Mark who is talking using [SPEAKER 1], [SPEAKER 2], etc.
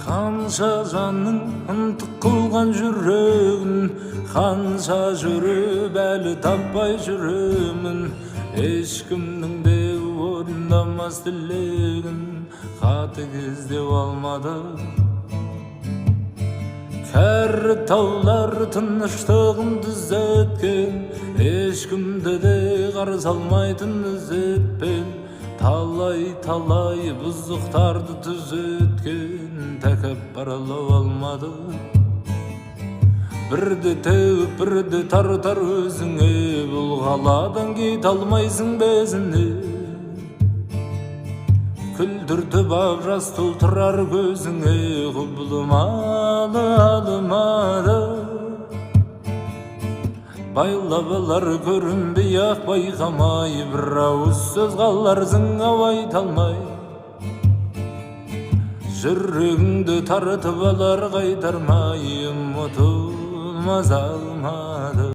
[SPEAKER 1] Қанша жанның ынтық қылған жүрегін, қанша жүріп әлі таппай жүремін. Ешкімнің де орындамас тілегін қатыгез деп алмады. Кәрі таулар тыныштығын түзеткен, ешкімді де қарсы алмайтын ізетпен. Талай бұзықтарды түзеткен, тәкаппарлау алмады. Бірді теуіп, бірді тартар өзіңе, бұл қаладан кете алмайсың безіне. Күлдіртіп ап жас толтырар көзіңе, құбылым алымады. Байлабалар көрінбей ақ байқамай, бір ауыз сөз қаларсың айта алмай. Жүрегіңді тартып алар қайтармай, ұмытылмас алмады.